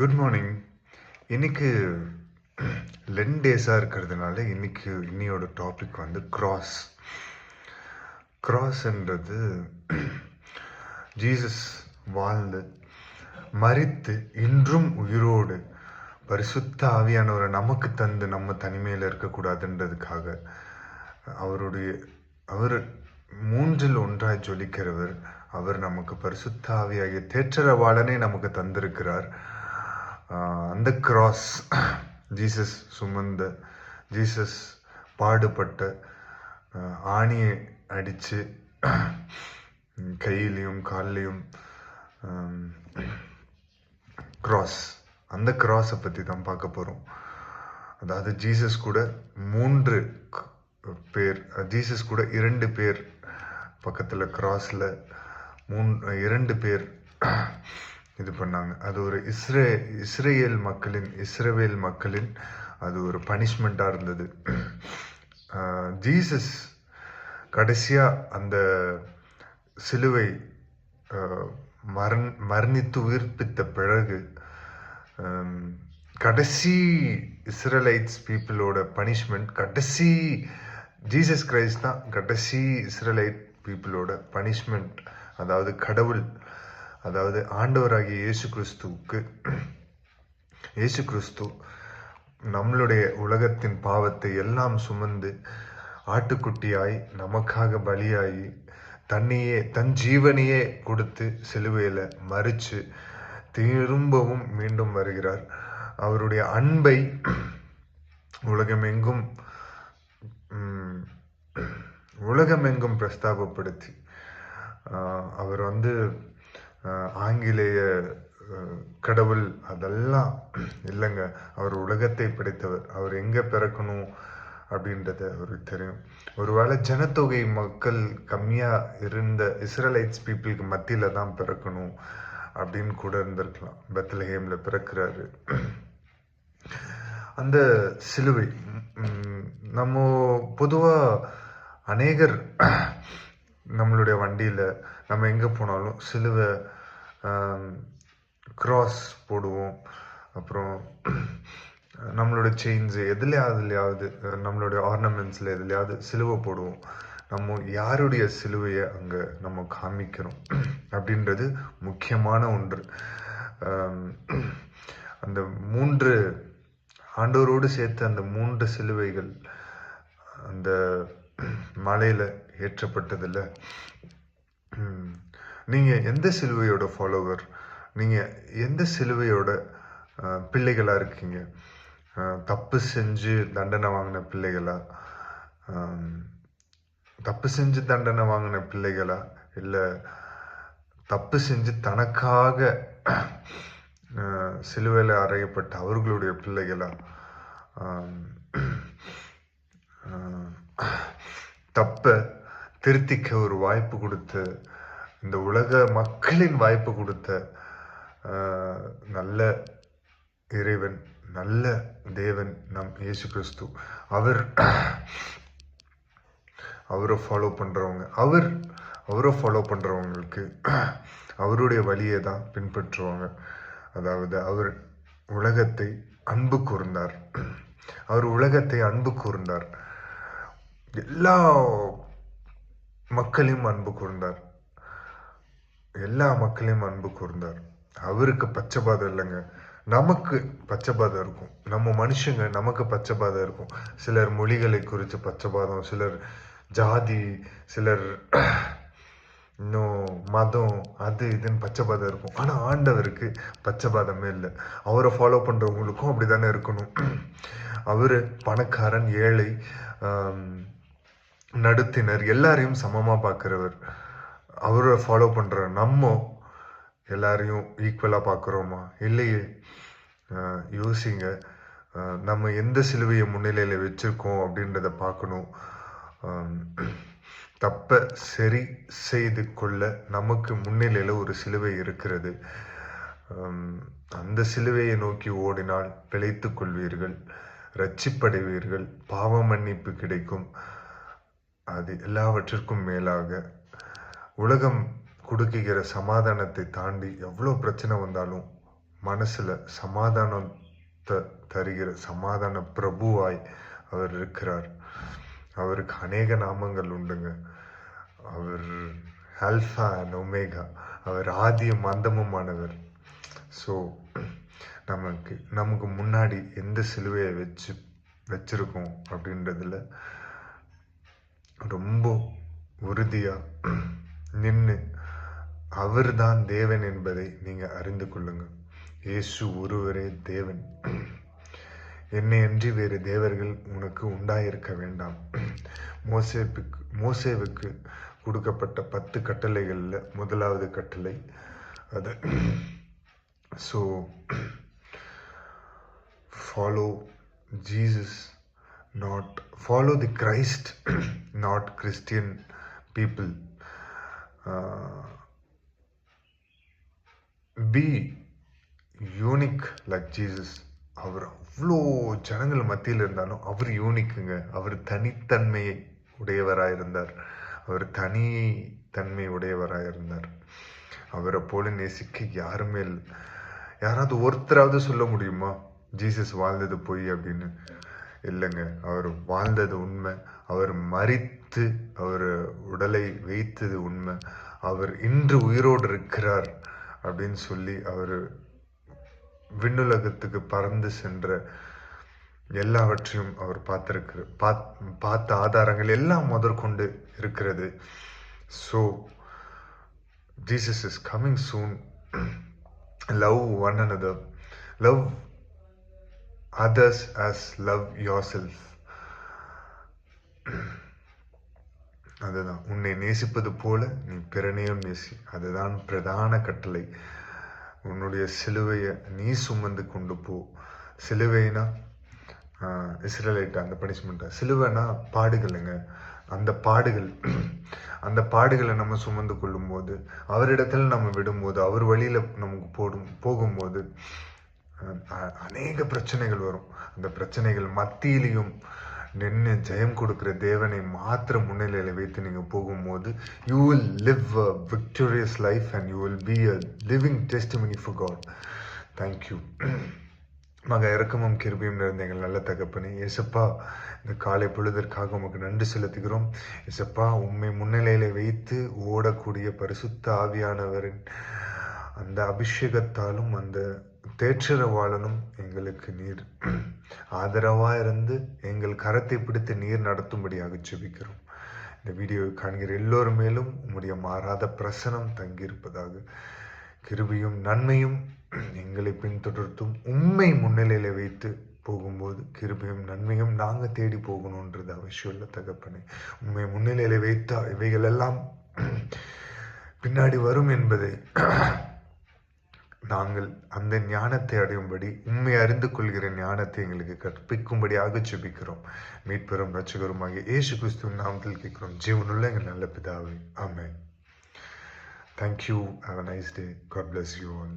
Good morning. இன்னைக்கு len டேஸாக இருக்கிறதுனால இன்னையோட டாபிக் வந்து கிராஸ். கிராஸ்ன்றது ஜீசஸ் வாழ்ந்து மரித்து இன்றும் உயிரோடு பரிசுத்த ஆவியானவரை நமக்கு தந்து நம்ம தனிமையில் இருக்கக்கூடாதுன்றதுக்காக அவர் மூன்றில் ஒன்றாய் ஜொலிக்கிறவர். அவர் நமக்கு பரிசுத்த ஆவியாகிய தேற்றரவாளனே நமக்கு தந்திருக்கிறார். அந்த கிராஸ் ஜீசஸ் சுமந்த, ஜீசஸ் பாடுபட்ட, ஆணியை அடித்து கையிலையும் கால்லையும் கிராஸ், அந்த கிராஸை பற்றி தான் பார்க்க போகிறோம். அதாவது ஜீசஸ் கூட 3 பேர், ஜீசஸ் கூட 2 பேர் பக்கத்தில் கிராஸில் 2 பேர் இது பண்ணாங்க. அது ஒரு இஸ்ரேல் மக்களின் அது ஒரு பனிஷ்மெண்ட்டாக இருந்தது. ஜீசஸ் கடைசியாக அந்த சிலுவை மரணித்து உயிர்ப்பித்த பிறகு கடைசி இஸ்ரேலைட்ஸ் பீப்புளோட பனிஷ்மெண்ட், கடைசி ஜீசஸ் கிரைஸ்ட் தான் கடைசி இஸ்ரேலைட் பீப்புளோட பனிஷ்மெண்ட். அதாவது ஆண்டவராகிய இயேசு கிறிஸ்து நம்மளுடைய உலகத்தின் பாவத்தை எல்லாம் சுமந்து ஆட்டுக்குட்டியாய் நமக்காக பலியாகி தன் ஜீவனையே கொடுத்து சிலுவையில் மரித்து திரும்பவும் மீண்டும் வருகிறார். அவருடைய அன்பை உலகமெங்கும் பிரஸ்தாபப்படுத்தி, அவர் வந்து ஆங்கிலேய கடவுள் அதெல்லாம் இல்லைங்க, அவர் உலகத்தை படைத்தவர். அவர் எங்கே பிறக்கணும் அப்படின்றது அவருக்கு தெரியும். ஒருவேளை ஜனத்தொகை மக்கள் கம்மியாக இருந்த இஸ்ரேலைட்ஸ் பீப்புளுக்கு மத்தியில் தான் பிறக்கணும் அப்படின்னு கூட இருந்திருக்கலாம். பெத்லஹேமில் பிறக்கிறாரு. அந்த சிலுவை நம்ம பொதுவாக அநேகர் நம்மளுடைய வண்டியில் நம்ம எங்கே போனாலும் சிலுவை கிராஸ் போடுவோம். அப்புறம் நம்மளோட செயின்ஸு எதுலையாவது நம்மளுடைய ஆர்னமெண்ட்ஸில் எதுலையாவது சிலுவை போடுவோம். நம்ம யாருடைய சிலுவையை அங்கே நம்ம காமிக்கிறோம் அப்படின்றது முக்கியமான ஒன்று. அந்த 3 ஆண்டவரோடு சேர்த்து அந்த 3 சிலுவைகள் அந்த மலையில் ஏற்றப்பட்டதில்லை. நீங்கள் எந்த சிலுவையோட ஃபாலோவர்? நீங்கள் எந்த சிலுவையோட பிள்ளைகளாக இருக்கீங்க? தப்பு செஞ்சு தண்டனை வாங்கின பிள்ளைகளா? தப்பு செஞ்சு தண்டனை வாங்கின பிள்ளைகளா? இல்லை தப்பு செஞ்சு தனக்காக சிலுவையில் அறையப்பட்ட அவர்களுடைய பிள்ளைகளா? தப்பை திருத்திக்க ஒரு வாய்ப்பு கொடுத்த, இந்த உலக மக்களின் வாய்ப்பு கொடுத்த நல்ல இறைவன், நல்ல தேவன் நம் இயேசு கிறிஸ்து. அவரை ஃபாலோ பண்ணுறவங்களுக்கு அவருடைய வழியை தான் பின்பற்றுவாங்க. அதாவது அவர் உலகத்தை அன்பு கூர்ந்தார். எல்லா மக்களையும் அன்பு கூர்ந்தார். அவருக்கு பச்சைபாதம் இல்லைங்க, நமக்கு பச்சைபாதம் இருக்கும். நம்ம மனுஷங்க, நமக்கு பச்சைபாதம் இருக்கும். சிலர் மொழிகளை குறித்து பச்சைபாதம், சிலர் ஜாதி, சிலர் இன்னும் மதம், அது இதுன்னு பச்சைபாதம் இருக்கும். ஆனால் ஆண்டவருக்கு பச்சைபாதமே இல்லை. அவரை ஃபாலோ பண்ணுறவங்களுக்கும் அப்படி தானே இருக்கணும். அவர் பணக்காரன், ஏழை, நடுத்தினர் எல்லாரையும் சமமாக பார்க்குறவர். அவரை ஃபாலோ பண்ணுற நம்ம எல்லாரையும் ஈக்குவலாக பார்க்குறோமா? இல்லையே. யோசிங்க. நம்ம எந்த சிலுவையை முன்னிலையில் வச்சுருக்கோம் அப்படின்றத பார்க்கணும். தப்பை சரி செய்து கொள்ள நமக்கு முன்னிலையில் ஒரு சிலுவை இருக்கிறது. அந்த சிலுவையை நோக்கி ஓடினால் பிழைத்து கொள்வீர்கள், ரட்சிப்படைவீர்கள், பாவ மன்னிப்பு கிடைக்கும். அது எல்லாவற்றிற்கும் மேலாக உலகம் கொடுக்குகிற சமாதானத்தை தாண்டி எவ்வளோ பிரச்சனை வந்தாலும் மனசுல சமாதானத்தை தருகிற சமாதான பிரபுவாய் அவர் இருக்கிறார். அவருக்கு அநேக நாமங்கள் உண்டுங்க. அவர் ஆல்ஃபா அண்ட் ஒமேகா, அவர் ஆதியும் அந்தமுமானவர். ஸோ நமக்கு முன்னாடி எந்த சிலுவையை வச்சிருக்கோம் அப்படின்றதுல ரொம்ப உறுதியா நின்று அவர் தான் தேவன் என்பதை நீங்க அறிந்து கொள்ளுங்க. இயேசு ஒருவரே தேவன். என்னை அன்றி வேறு தேவர்கள் உனக்கு உண்டாயிருக்க வேண்டாம். மோசேவுக்கு கொடுக்கப்பட்ட 10 கட்டளைகள்ல முதலாவது கட்டளை அது. So follow Jesus, not follow the Christ, not Christian people. Be unique like Jesus. அவர் அவ்வளோ ஜனங்கள் மத்தியில் இருந்தாலும் அவர் யூனிக்குங்க. அவர் தனித்தன்மை உடையவராயிருந்தார். அவர் தனித்தன்மை உடையவராயிருந்தார். அவரை போல நேசிக்க யாருமே இல்லை. யாராவது ஒருத்தராவது சொல்ல முடியுமா ஜீசஸ் வாழ்ந்தது பொய் அப்படின்னு? இல்லைங்க, அவர் வாழ்ந்தது உண்மை. அவர் மரித்து அவர் உடலை வைத்தது உண்மை. அவர் இன்று உயிரோடு இருக்கிறார் அப்படின்னு சொல்லி அவர் விண்ணுலகத்துக்கு பறந்து சென்ற எல்லாவற்றையும் அவர் பார்த்த ஆதாரங்கள் எல்லாம் முதற்கொண்டு இருக்கிறது. So Jesus is coming soon. Love one another, love others as love yourself. அதுதான், உன்னை நேசிப்பது போல நீ பிறனையும் நேசி. அதுதான் பிரதான கட்டளை. உன்னுடைய சிலுவையை நீ சுமந்து கொண்டு போ. சிலுவைனா இஸ்ரேலைட் அந்த பனிஷ்மெண்ட்டா? சிலுவைனா பாடுகளுங்க. அந்த பாடுகளை நம்ம சுமந்து கொள்ளும் போது, அவரிடத்துல நம்ம விடும்போது, அவர் வழியில நமக்கு போகும்போது அநேக பிரச்சனைகள் வரும். அந்த பிரச்சனைகள் மத்தியிலையும் நின்று ஜெயம் கொடுக்கிற தேவனை மாத்திரம் முன்னிலையில வைத்து நீங்க போகும்போது you will live a victorious life and you will be a living testimony for God. Thank you. மக இரக்கமும் கிருபையும் நிறைந்த எங்கள் நல்ல தகப்பனே, இயேசப்பா, இந்த காலை பொழுதற்காக உமக்கு நன்றி செலுத்துகிறோம். இயேசப்பா, உம்மை முன்னிலையில வைத்து ஓடக்கூடிய பரிசுத்த ஆவியானவரின் அந்த அபிஷேகத்தாலும் அந்த தேற்றரவாளனும் எங்களுக்கு நீர் ஆதரவா இருந்து எங்கள் கரத்தை பிடித்து நீர் நடத்தும்படியாக ஜெபிக்கிறோம். இந்த வீடியோவை காண்கிற எல்லோரும் மேலும் உம்முடைய மாறாத பிரசனம் தங்கியிருப்பதாக. கிருபையும் நன்மையும் எங்களை பின்தொடர்த்தும். உண்மை முன்னிலையில வைத்து போகும்போது கிருபையும் நன்மையும் நாங்க தேடி போகணுன்றது அவசியம் இல்லை தகப்பனே. உண்மை முன்னிலையில வைத்தா இவைகள் எல்லாம் பின்னாடி வரும் என்பதை நாங்கள் அந்த ஞானத்தை அடையும்படி, உண்மை அறிந்து கொள்கிற ஞானத்தை எங்களுக்கு கற்பிக்கும்படியாக ஜெபிக்கிறோம். மீட்பெரும் இரட்சகருமாகிய இயேசு கிறிஸ்துவின் நாமத்தில் கேட்கிறோம் ஜீவனுள்ள எங்கள் நல்ல பிதாவே. ஆமென். Thank you. Have a nice day. God bless you all.